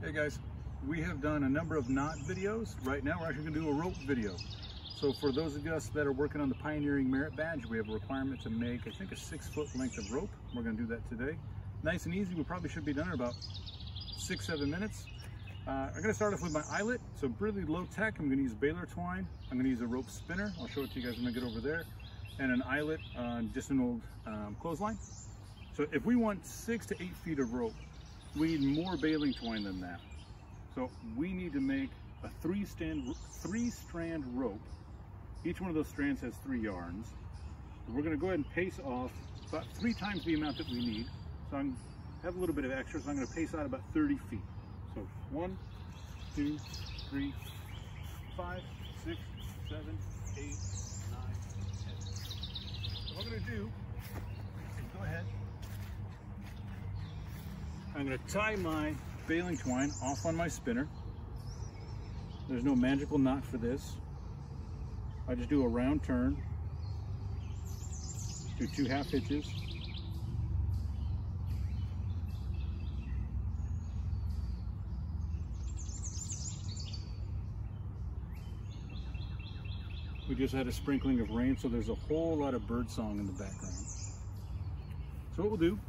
Hey guys, we have done a number of knot videos. Right now we're actually going to do a rope video. So for those of us that are working on the Pioneering Merit Badge, we have a requirement to make, I think, a 6-foot length of rope. We're going to do that today. Nice and easy. We probably should be done in about 6-7 minutes. I'm going to start off with my eyelet. So really low tech. I'm going to use baler twine. I'm going to use a rope spinner. I'll show it to you guys when I get over there. And an eyelet, just an old clothesline. So if we want 6 to 8 feet of rope, we need more baling twine than that. So we need to make a three-strand rope. Each one of those strands has 3 yarns. And we're going to go ahead and pace off about 3 times the amount that we need. So I have a little bit of extra, so I'm going to pace out about 30 feet. So 1, 2, 3, 5, 6, 7, 8, 9, 10. So what I'm going to do is go ahead. I'm going to tie my baling twine off on my spinner. There's no magical knot for this. I just do a round turn, do 2 half hitches, we just had a sprinkling of rain, so there's a whole lot of bird song in the background. So what we'll do,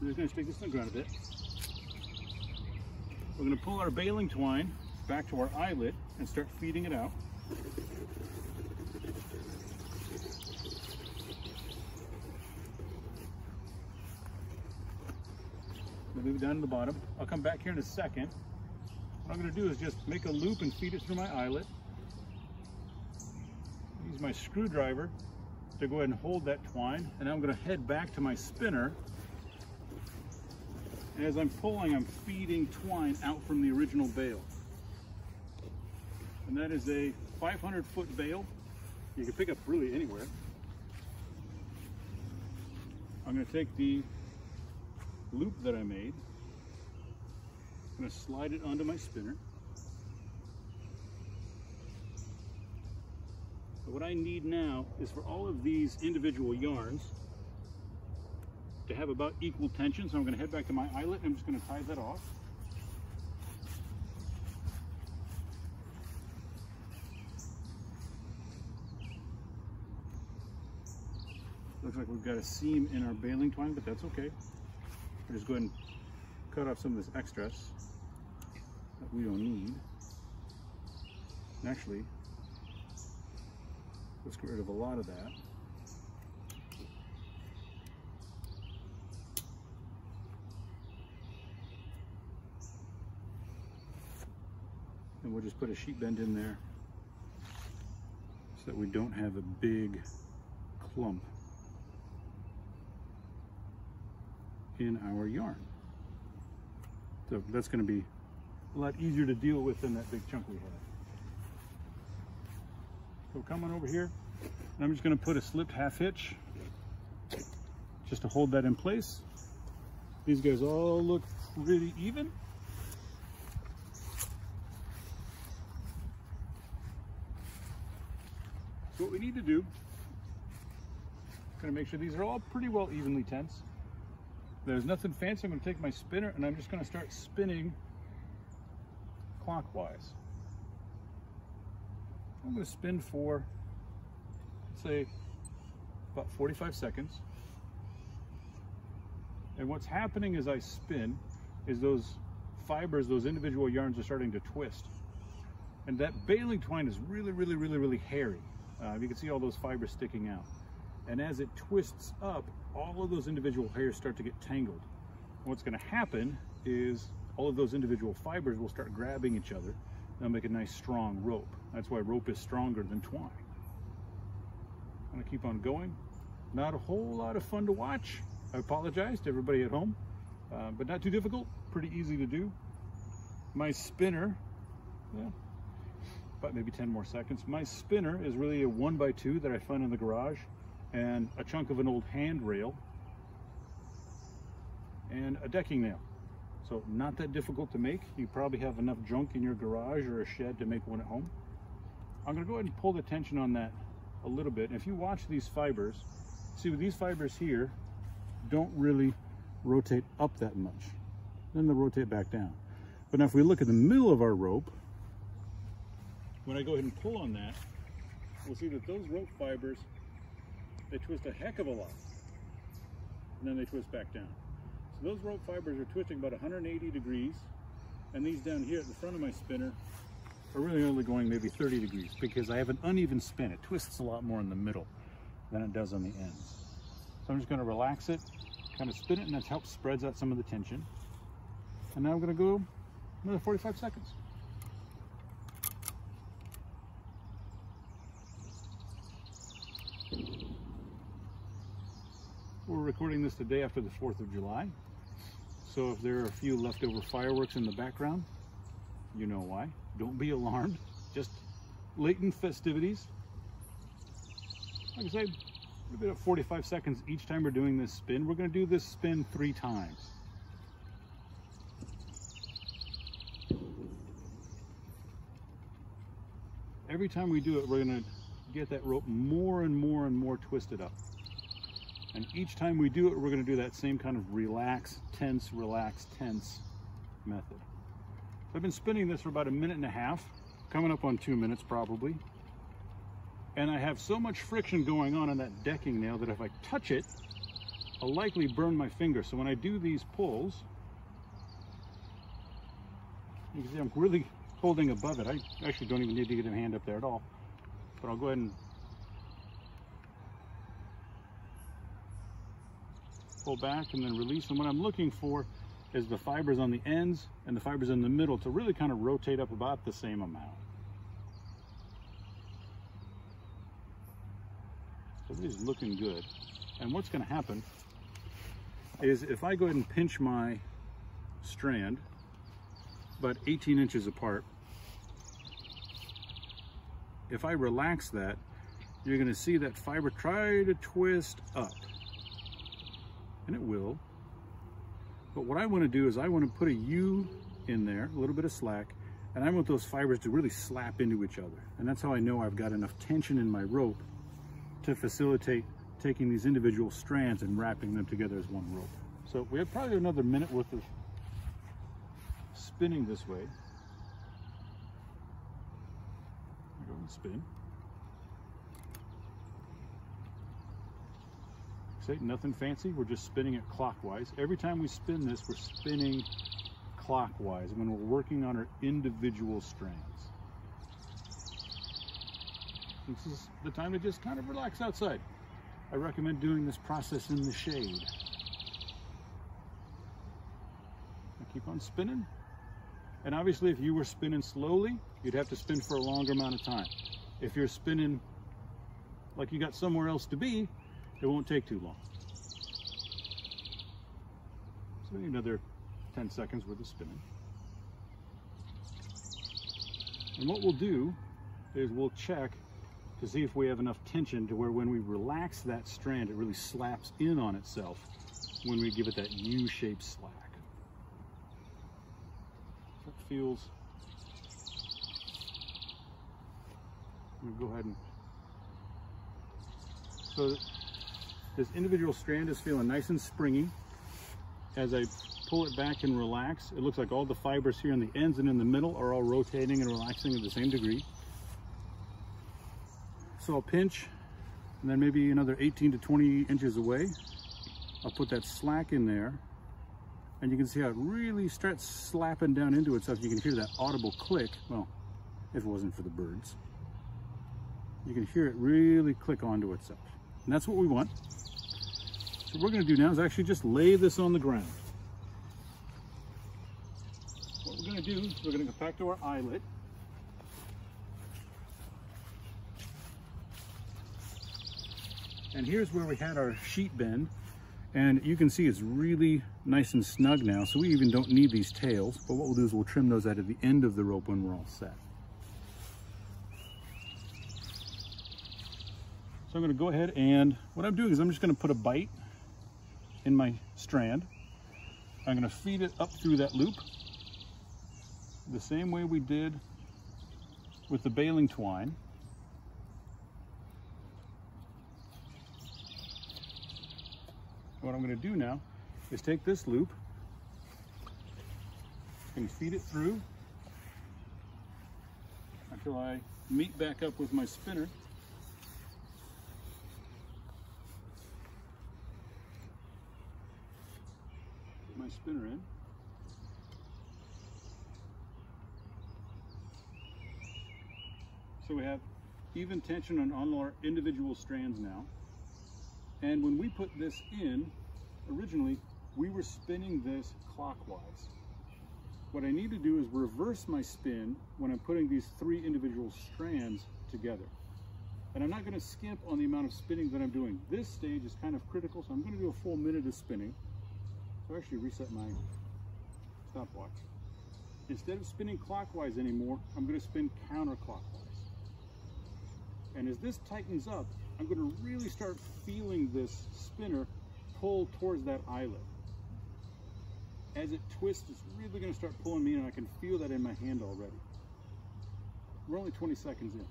we're just going to stick this in the ground a bit. We're going to pull our baling twine back to our eyelet and start feeding it out. We'll leave it down to the bottom. I'll come back here in a second. What I'm going to do is just make a loop and feed it through my eyelet. Use my screwdriver to go ahead and hold that twine, and I'm going to head back to my spinner. And as I'm pulling, I'm feeding twine out from the original bale. And that is a 500-foot bale. You can pick up really anywhere. I'm going to take the loop that I made. I'm going to slide it onto my spinner. So what I need now is for all of these individual yarns to have about equal tension. So I'm going to head back to my eyelet and I'm just going to tie that off. Looks like we've got a seam in our baling twine, but that's okay. We'll just go ahead and cut off some of this excess that we don't need. And actually, let's get rid of a lot of that. And we'll just put a sheet bend in there so that we don't have a big clump in our yarn. So that's going to be a lot easier to deal with than that big chunk we had. So come on over here, and I'm just going to put a slipped half hitch just to hold that in place. These guys all look pretty even. So what we need to do, going to make sure these are all pretty well evenly tense. There's nothing fancy. I'm going to take my spinner and I'm just going to start spinning clockwise. I'm going to spin for, let's say, about 45 seconds. And what's happening as I spin is those fibers, those individual yarns are starting to twist. And that baling twine is really hairy. You can see all those fibers sticking out. And as it twists up, all of those individual hairs start to get tangled. And what's going to happen is all of those individual fibers will start grabbing each other. They'll make a nice strong rope. That's why rope is stronger than twine. I'm going to keep on going. Not a whole lot of fun to watch. I apologize to everybody at home, but not too difficult. Pretty easy to do. My spinner, about maybe 10 more seconds. My spinner is really a 1x2 that I found in the garage, and a chunk of an old handrail and a decking nail. So not that difficult to make. You probably have enough junk in your garage or a shed to make one at home. I'm going to go ahead and pull the tension on that a little bit. And if you watch these fibers, see with these fibers here don't really rotate up that much. Then they'll rotate back down. But now if we look at the middle of our rope, when I go ahead and pull on that, we'll see that those rope fibers, they twist a heck of a lot. And then they twist back down. So those rope fibers are twisting about 180 degrees. And these down here at the front of my spinner are really only going maybe 30 degrees because I have an uneven spin. It twists a lot more in the middle than it does on the ends. So I'm just going to relax it, kind of spin it, and that helps spreads out some of the tension. And now I'm going to go another 45 seconds. We're recording this the day after the 4th of July. So if there are a few leftover fireworks in the background, you know why. Don't be alarmed. Just latent festivities. Like I say, about 45 seconds each time we're doing this spin. We're going to do this spin 3 times. Every time we do it, we're going to get that rope more and more and more twisted up. And each time we do it, we're going to do that same kind of relax, tense method. So I've been spinning this for about 1.5 minutes, coming up on 2 minutes probably. And I have so much friction going on in that decking nail that if I touch it, I'll likely burn my finger. So when I do these pulls, you can see I'm really holding above it. I actually don't even need to get a hand up there at all. But I'll go ahead and pull back and then release. And what I'm looking for is the fibers on the ends and the fibers in the middle to really kind of rotate up about the same amount. So this is looking good. And what's going to happen is if I go ahead and pinch my strand about 18 inches apart, if I relax that, you're going to see that fiber try to twist up. And it will. But what I want to do is I want to put a U in there, a little bit of slack, and I want those fibers to really slap into each other. And that's how I know I've got enough tension in my rope to facilitate taking these individual strands and wrapping them together as one rope. So we have probably another minute worth of spinning this way. Go and spin. Nothing fancy, we're just spinning it clockwise. Every time we spin this, we're spinning clockwise when we're working on our individual strands. This is the time to just kind of relax outside. I recommend doing this process in the shade. I keep on spinning. And obviously if you were spinning slowly, you'd have to spin for a longer amount of time. If you're spinning like you got somewhere else to be, it won't take too long. So we need another 10 seconds worth of spinning. And what we'll do is we'll check to see if we have enough tension to where when we relax that strand, it really slaps in on itself when we give it that U-shaped slack. So it feels, I'm gonna go ahead and, so this individual strand is feeling nice and springy. As I pull it back and relax, it looks like all the fibers here on the ends and in the middle are all rotating and relaxing at the same degree. So I'll pinch, and then maybe another 18 to 20 inches away, I'll put that slack in there, and you can see how it really starts slapping down into itself. You can hear that audible click. Well, if it wasn't for the birds. You can hear it really click onto itself. And that's what we want. So what we're going to do now is actually just lay this on the ground. What we're going to do is we're going to go back to our eyelet. And here's where we had our sheet bend. And you can see it's really nice and snug now, so we even don't need these tails. But what we'll do is we'll trim those out at the end of the rope when we're all set. So I'm going to go ahead and what I'm doing is I'm just going to put a bite in my strand. I'm going to feed it up through that loop the same way we did with the baling twine. What I'm going to do now is take this loop Going to feed it through until I meet back up with my spinner. Put my spinner in. So we have even tension on all our individual strands now. And when we put this in, originally, we were spinning this clockwise. What I need to do is reverse my spin when I'm putting these three individual strands together. And I'm not going to skimp on the amount of spinning that I'm doing. This stage is kind of critical, so I'm going to do a full minute of spinning. So I actually reset my stopwatch. Instead of spinning clockwise anymore, I'm going to spin counterclockwise. And as this tightens up, I'm going to really start feeling this spinner pull towards that eyelet. As it twists, it's really going to start pulling me in, and I can feel that in my hand already. We're only 20 seconds in.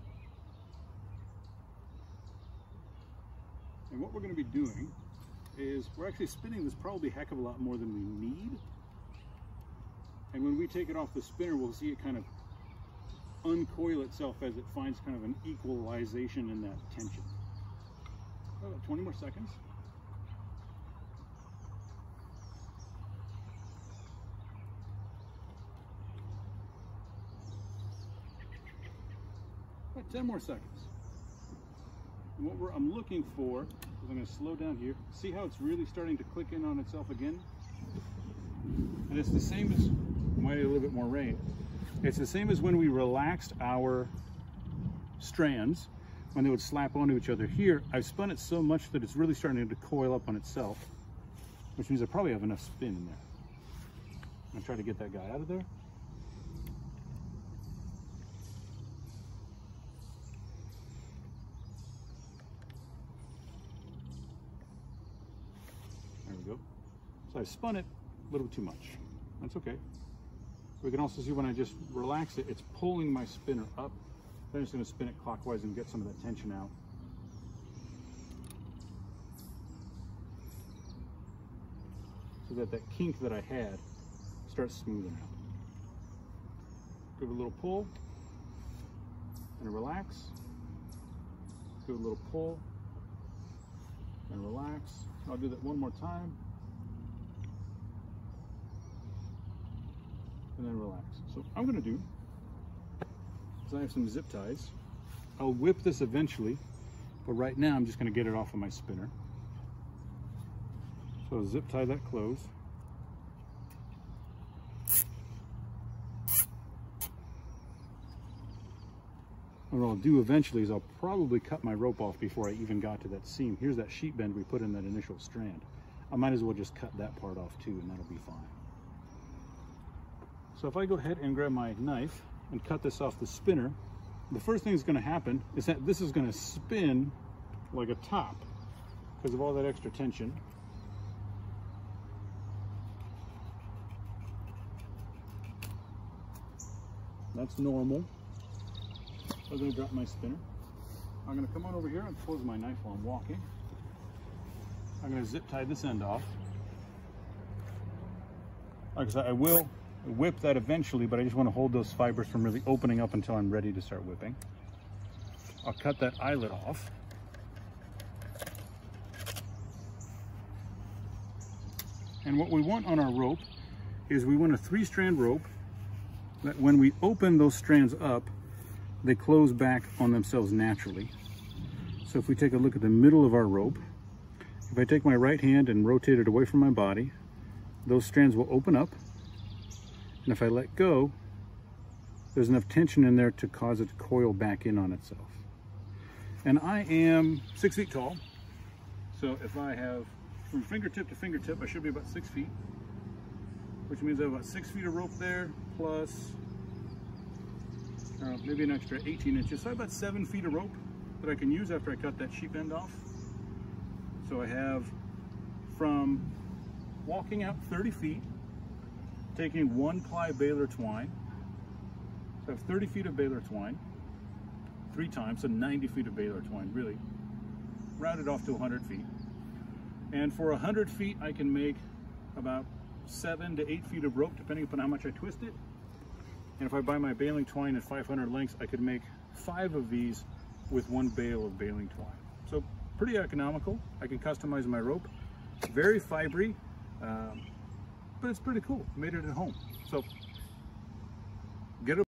And what we're going to be doing is we're actually spinning this probably a heck of a lot more than we need. And when we take it off the spinner, we'll see it kind of uncoil itself as it finds kind of an equalization in that tension. About 20 more seconds. About 10 more seconds. And what I'm looking for is I'm going to slow down here. See how it's really starting to click in on itself again? And it's the same as, might need a little bit more rain. It's the same as when we relaxed our strands, when they would slap onto each other. Here, I've spun it so much that it's really starting to coil up on itself, which means I probably have enough spin in there. I'm going to try to get that guy out of there. There we go. So I spun it a little bit too much. That's okay. We can also see when I just relax it, it's pulling my spinner up. Then I'm just going to spin it clockwise and get some of that tension out. So that that kink that I had starts smoothing out. Give it a little pull and relax. Give it a little pull and relax. I'll do that one more time. And then relax. So what I'm going to do is I have some zip ties. I'll whip this eventually, but right now I'm just going to get it off of my spinner. So I'll zip tie that closed. And what I'll do eventually is I'll probably cut my rope off before I even got to that seam. Here's that sheet bend we put in that initial strand. I might as well just cut that part off too, and that'll be fine. So if I go ahead and grab my knife and cut this off the spinner, the first thing that's going to happen is that this is going to spin like a top because of all that extra tension. That's normal. I'm going to drop my spinner. I'm going to come on over here and close my knife while I'm walking. I'm going to zip tie this end off. Like I said, I will whip that eventually, but I just want to hold those fibers from really opening up until I'm ready to start whipping. I'll cut that eyelet off. And what we want on our rope is we want a 3-strand rope that when we open those strands up, they close back on themselves naturally. So if we take a look at the middle of our rope, if I take my right hand and rotate it away from my body, those strands will open up. And if I let go, there's enough tension in there to cause it to coil back in on itself. And I am 6 feet tall. So if I have from fingertip to fingertip, I should be about 6 feet, which means I have about 6 feet of rope there, plus maybe an extra 18 inches. So I have about 7 feet of rope that I can use after I cut that sheep end off. So I have from walking out 30 feet, taking 1-ply baler twine. So I have 30 feet of baler twine, 3 times, so 90 feet of baler twine, really. Round it off to 100 feet. And for 100 feet, I can make about 7 to 8 feet of rope, depending upon how much I twist it. And if I buy my baling twine at 500 lengths, I could make 5 of these with 1 bale of baling twine. So pretty economical. I can customize my rope. Very fibery, but it's pretty cool. Made it at home. So get a